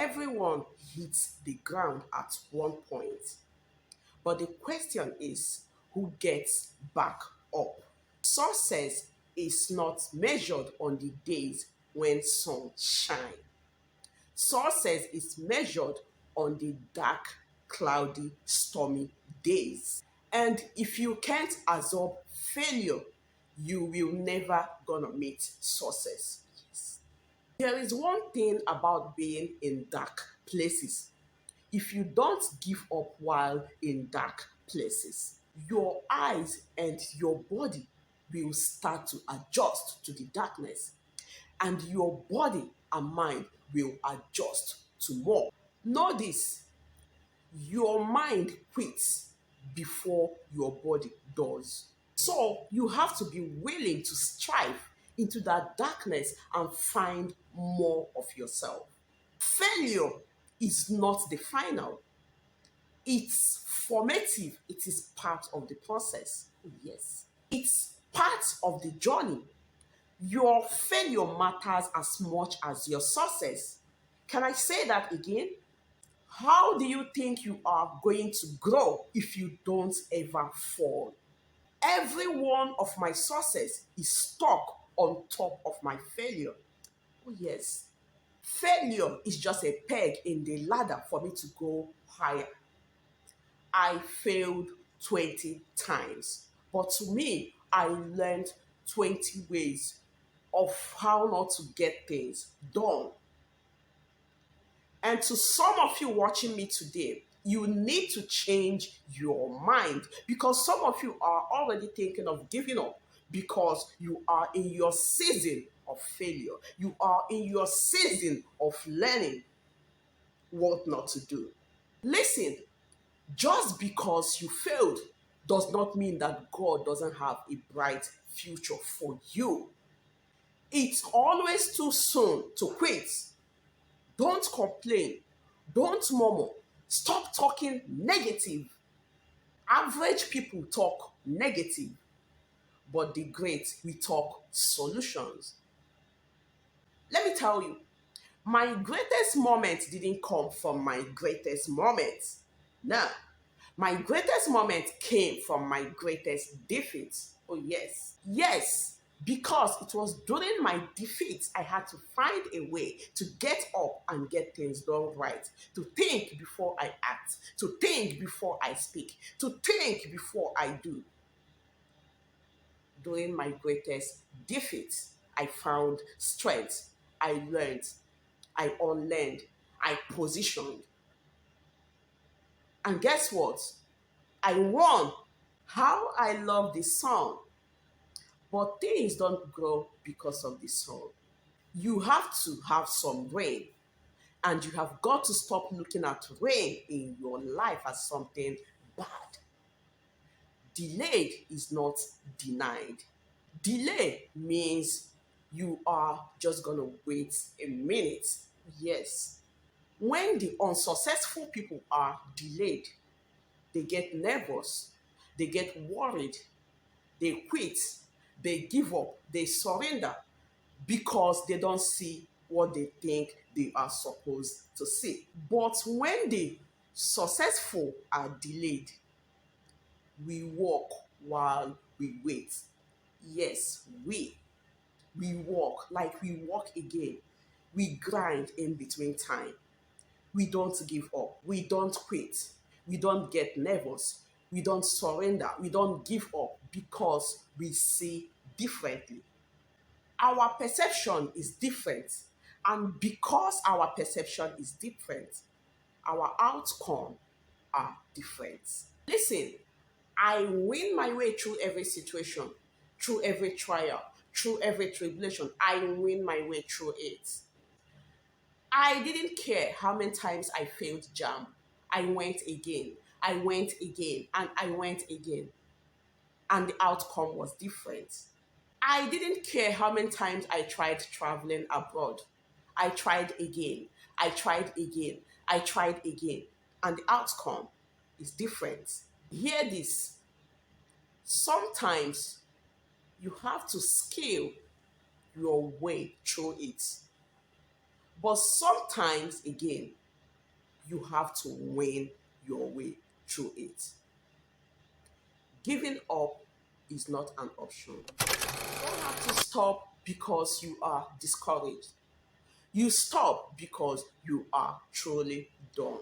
Everyone hits the ground at one point. But the question is, who gets back up? Success is not measured on the days when sun shine. Success is measured on the dark, cloudy, stormy days. And if you can't absorb failure, you will never gonna meet success. Yes. There is one thing about being in dark places. If you don't give up while in dark places, your eyes and your body will start to adjust to the darkness, and your body and mind will adjust to more. Know this, your mind quits before your body does. So you have to be willing to strive into that darkness and find more of yourself. Failure is not the final, it's formative, it is part of the process. Yes, it's part of the journey. Your failure matters as much as your success. Can I say that again? How do you think you are going to grow if you don't ever fall? Every one of my success is stuck on top of my failure. Oh, yes. Failure is just a peg in the ladder for me to go higher. I failed 20 times. But to me, I learned 20 ways of how not to get things done. And to some of you watching me today, you need to change your mind because some of you are already thinking of giving up because you are in your season of failure. You are in your season of learning what not to do. Listen, just because you failed does not mean that God doesn't have a bright future for you. It's always too soon to quit. Don't complain. Don't murmur. Stop talking negative. Average people talk negative, but the great, we talk solutions. Let me tell you, my greatest moment didn't come from my greatest moment. No, my greatest moment came from my greatest defeat. Oh, yes. Yes, because it was during my defeat I had to find a way to get up and get things done right. To think before I act, to think before I speak, to think before I do. During my greatest defeat, I found strength. I learned. I unlearned. I positioned. And guess what? I won. How I love this song. But things don't grow because of the song. You have to have some rain, and you have got to stop looking at rain in your life as something bad. Delayed is not denied. Delay means you are just gonna wait a minute. Yes. When the unsuccessful people are delayed, they get nervous, they get worried, they quit, they give up, they surrender because they don't see what they think they are supposed to see. But when the successful are delayed, we walk while we wait. Yes, we walk like we walk again. We grind in between time. We don't give up. We don't quit. We don't get nervous. We don't surrender. We don't give up because we see differently. Our perception is different. And because our perception is different, our outcome are different. Listen, I win my way through every situation, through every trial, through every tribulation. I win my way through it. I didn't care how many times I failed jam. I went again. I went again and I went again. And the outcome was different. I didn't care how many times I tried traveling abroad. I tried again. I tried again. I tried again. And the outcome is different. Hear this. Sometimes you have to scale your way through it. But sometimes, again, you have to win your way through it. Giving up is not an option. You don't have to stop because you are discouraged. You stop because you are truly done.